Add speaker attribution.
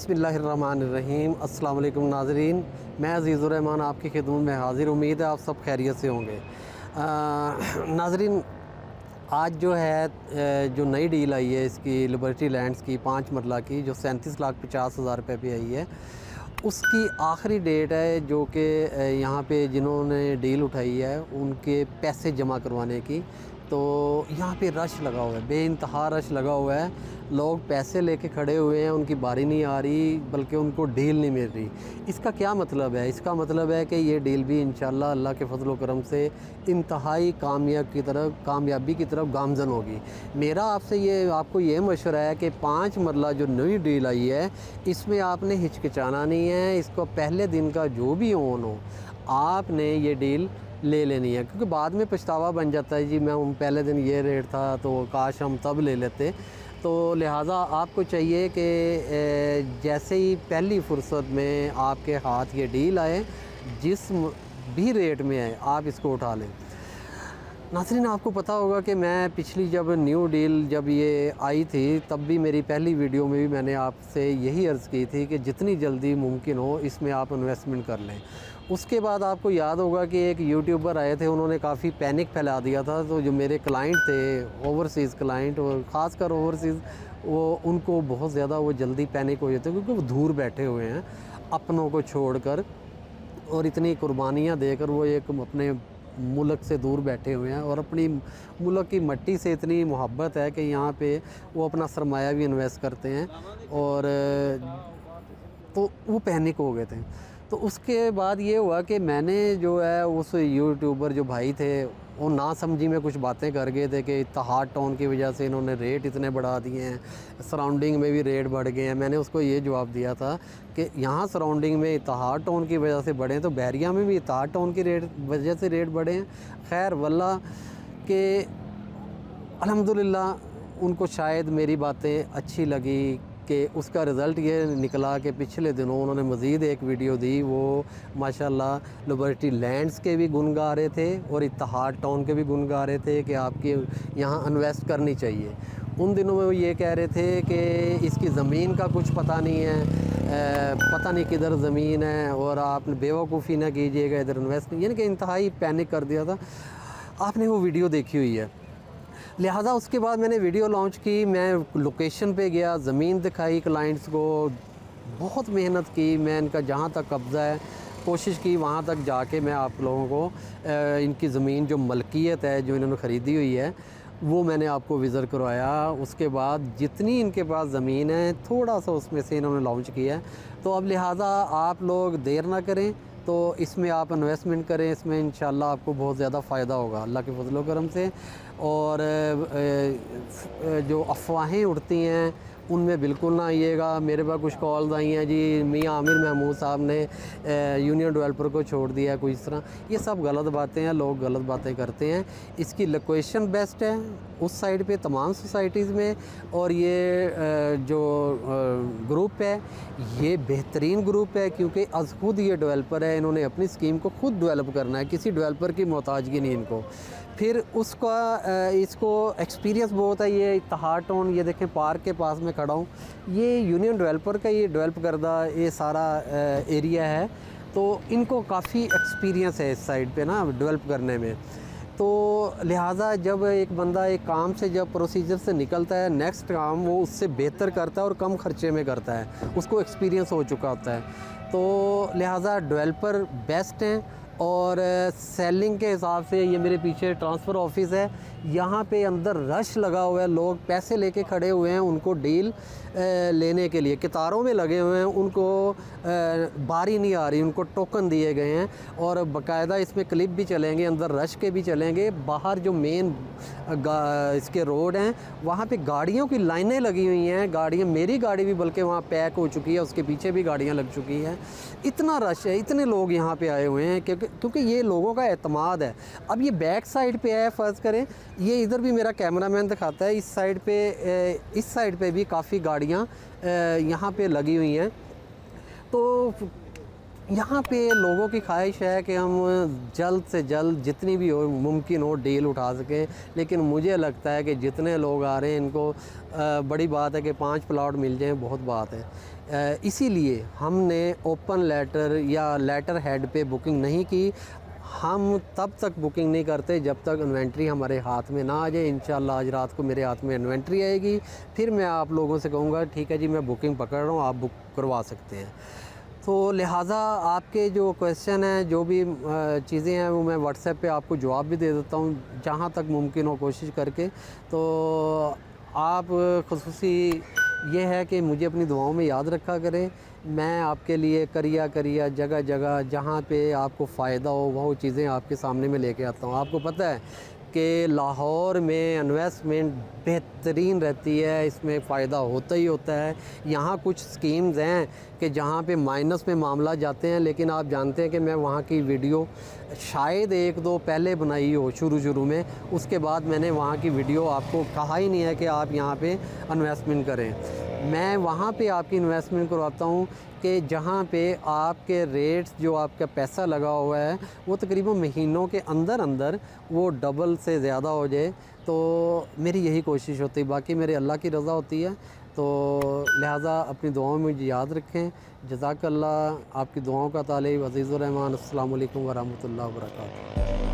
Speaker 1: बिस्मिल्लाहिर्रहमानिर्रहीम। अस्सलाम वालेकुम नाज़रीन, मैं अज़ीज़ुर रहमान आपकी खिदमत में हाज़िर। उम्मीद है आप सब खैरियत से होंगे। नाज़रीन, आज जो है जो नई डील आई है इसकी लिबर्टी लैंड्स की 5 मरला की, जो 37,50,000 रुपये पे आई है, उसकी आखिरी डेट है जो कि यहाँ पे जिन्होंने डील उठाई है उनके पैसे जमा करवाने की। तो यहाँ पे रश लगा हुआ है, बेइंतहा रश लगा हुआ है। लोग पैसे लेके खड़े हुए हैं, उनकी बारी नहीं आ रही, बल्कि उनको डील नहीं मिल रही। इसका क्या मतलब है? इसका मतलब है कि ये डील भी इंशाल्लाह अल्लाह के फजल व करम से इंतहाई कामयाबी की तरफ गामज़न होगी। मेरा आपको ये मशवरा है कि 5 मरला जो नई डील आई है इसमें आपने हिचकिचाना नहीं है। इसको पहले दिन का जो भी ओन हो, आपने ये डील ले लेनी है, क्योंकि बाद में पछतावा बन जाता है, जी मैं पहले दिन ये रेट था तो काश हम तब ले लेते। तो लिहाजा आपको चाहिए कि जैसे ही पहली फ़ुर्सत में आपके हाथ ये डील आए, जिस भी रेट में आए, आप इसको उठा लें। नाज़रीन, आपको पता होगा कि मैं पिछली जब न्यू डील जब ये आई थी, तब भी मेरी पहली वीडियो में भी मैंने आपसे यही अर्ज़ की थी कि जितनी जल्दी मुमकिन हो इसमें आप इन्वेस्टमेंट कर लें। उसके बाद आपको याद होगा कि एक यूट्यूबर आए थे, उन्होंने काफ़ी पैनिक फैला दिया था। तो जो मेरे क्लाइंट थे, ओवरसीज़ क्लाइंट, और ख़ासकर ओवरसीज़, वो उनको बहुत ज़्यादा वो जल्दी पैनिक हो जाते हैं, क्योंकि वो दूर बैठे हुए हैं अपनों को छोड़कर, और इतनी कुर्बानियाँ देकर वो एक अपने मुल्क से दूर बैठे हुए हैं, और अपनी मुल्क की मट्टी से इतनी मोहब्बत है कि यहाँ पे वो अपना सरमाया भी इन्वेस्ट करते हैं। और तो वो पैनिक हो गए थे। तो उसके बाद ये हुआ कि मैंने जो है उस यूट्यूबर जो भाई थे, वो ना समझी में कुछ बातें कर गए थे कि इत्तेहाद टाउन की वजह से इन्होंने रेट इतने बढ़ा दिए हैं, सराउंडिंग में भी रेट बढ़ गए हैं। मैंने उसको ये जवाब दिया था कि यहाँ सराउंडिंग में इत्तेहाद टाउन की वजह से बढ़े, तो बहरिया में भी इत्तेहाद टाउन की वजह से रेट बढ़े हैं। खैर वल्लाह के अल्हम्दुलिल्लाह उनको शायद मेरी बातें अच्छी लगी कि उसका रिज़ल्ट ये निकला कि पिछले दिनों उन्होंने मज़ीद एक वीडियो दी। वो माशाल्लाह लिबर्टी लैंड्स के भी गुण गा रहे थे और इत्तेहाद टाउन के भी गुण गा रहे थे कि आपके यहाँ इन्वेस्ट करनी चाहिए। उन दिनों में वो ये कह रहे थे कि इसकी ज़मीन का कुछ पता नहीं है, पता नहीं किधर ज़मीन है, और आप बेवकूफ़ी ना कीजिएगा, इधर इन्वेस्ट नहीं, यानी कि इंतहाई पैनिक कर दिया था। आपने वो वीडियो देखी हुई है। लिहाजा उसके बाद मैंने वीडियो लॉन्च की, मैं लोकेशन पे गया, ज़मीन दिखाई क्लाइंट्स को, बहुत मेहनत की, मैं इनका जहाँ तक कब्ज़ा है कोशिश की वहाँ तक जाके मैं आप लोगों को इनकी ज़मीन जो मलकियत है, जो इन्होंने ख़रीदी हुई है, वो मैंने आपको विज़िट करवाया। उसके बाद जितनी इनके पास ज़मीन है थोड़ा सा उसमें से इन्होंने लॉन्च किया है। तो अब लिहाजा आप लोग देर ना करें, तो इसमें आप इन्वेस्टमेंट करें, इसमें इंशाल्लाह आपको बहुत ज़्यादा फ़ायदा होगा अल्लाह के फज़ल व करम से। और जो अफवाहें उड़ती हैं उनमें बिल्कुल ना आइएगा। मेरे पास कुछ कॉल्स आई हैं, जी मियाँ आमिर महमूद साहब ने यूनियन डेवलपर को छोड़ दिया, कोई इस तरह, ये सब गलत बातें हैं, लोग गलत बातें करते हैं। इसकी लोकेशन बेस्ट है उस साइड पे तमाम सोसाइटीज़ में, और ये जो ग्रुप है ये बेहतरीन ग्रुप है, क्योंकि अज़ खुद ये डेवलपर है, इन्होंने अपनी स्कीम को खुद डेवलप करना है, किसी डेवलपर की मोहताजगी नहीं इनको। फिर उसका इसको एक्सपीरियंस बहुत है। ये इत्तेहाद टाउन, ये देखें पार्क के पास में खड़ा हूँ, ये यूनियन डेवलपर का ये डेवलप करदा ये सारा एरिया है, तो इनको काफ़ी एक्सपीरियंस है इस साइड पे ना डेवलप करने में। तो लिहाजा जब एक बंदा एक काम से जब प्रोसीजर से निकलता है, नेक्स्ट काम वो उससे बेहतर करता है और कम खर्चे में करता है, उसको एक्सपीरियंस हो चुका होता है। तो लिहाजा डेवलपर बेस्ट हैं। और सेलिंग के हिसाब से ये मेरे पीछे ट्रांसफ़र ऑफिस है, यहाँ पे अंदर रश लगा हुआ है, लोग पैसे लेके खड़े हुए हैं उनको डील लेने के लिए, कतारों में लगे हुए हैं, उनको बारी नहीं आ रही, उनको टोकन दिए गए हैं। और बाकायदा इसमें क्लिप भी चलेंगे, अंदर रश के भी चलेंगे। बाहर जो मेन इसके रोड हैं वहाँ पे गाड़ियों की लाइनें लगी हुई हैं, गाड़ियाँ, मेरी गाड़ी भी बल्कि वहाँ पैक हो चुकी है, उसके पीछे भी गाड़ियाँ लग चुकी हैं। इतना रश है, इतने लोग यहाँ पे आए हुए हैं क्योंकि ये लोगों का एतमाद है। अब ये बैक साइड पे है, फ़र्ज़ करें ये इधर भी मेरा कैमरामैन दिखाता है, इस साइड पे भी काफ़ी गाड़ियाँ यहाँ पे लगी हुई हैं। तो यहाँ पे लोगों की ख्वाहिश है कि हम जल्द से जल्द जितनी भी हो मुमकिन हो डील उठा सकें, लेकिन मुझे लगता है कि जितने लोग आ रहे हैं इनको बड़ी बात है कि 5 प्लॉट मिल जाएं, बहुत बात है। इसीलिए हमने ओपन लेटर या लेटर हेड पे बुकिंग नहीं की। हम तब तक बुकिंग नहीं करते जब तक इन्वेंट्री हमारे हाथ में ना आ जाए। इंशाल्लाह आज रात को मेरे हाथ में इन्वेंट्री आएगी, फिर मैं आप लोगों से कहूँगा ठीक है जी मैं बुकिंग पकड़ रहा हूँ, आप बुक करवा सकते हैं। तो लिहाजा आपके जो क्वेश्चन हैं, जो भी चीज़ें हैं, वो मैं व्हाट्सएप पे आपको जवाब भी दे देता हूँ जहाँ तक मुमकिन हो कोशिश करके। तो आप ख़ुसूसी ये है कि मुझे अपनी दुआओं में याद रखा करें। मैं आपके लिए करिया जगह जगह जहाँ पे आपको फ़ायदा हो वो चीज़ें आपके सामने में लेके आता हूँ। आपको पता है कि लाहौर में इन्वेस्टमेंट बेहतरीन रहती है, इसमें फ़ायदा होता ही होता है। यहाँ कुछ स्कीम्स हैं कि जहाँ पे माइनस में मामला जाते हैं, लेकिन आप जानते हैं कि मैं वहाँ की वीडियो शायद एक दो पहले बनाई हो शुरू में, उसके बाद मैंने वहाँ की वीडियो आपको कहा ही नहीं है कि आप यहाँ पे इन्वेस्टमेंट करें। मैं वहाँ पे आपकी इन्वेस्टमेंट करवाता हूँ कि जहाँ पे आपके रेट्स, जो आपका पैसा लगा हुआ है वो तकरीबन महीनों के अंदर वो डबल से ज़्यादा हो जाए। तो मेरी यही कोशिश होती है, बाकी मेरे अल्लाह की रज़ा होती है। तो लिहाजा अपनी दुआओं में मुझे याद रखें। जज़ाकल्लाह, आपकी दुआओं का तालिब। अज़ीज़ुर रहमान। अस्सलामु अलैकुम व रहमतुल्लाहि व बरकातहू।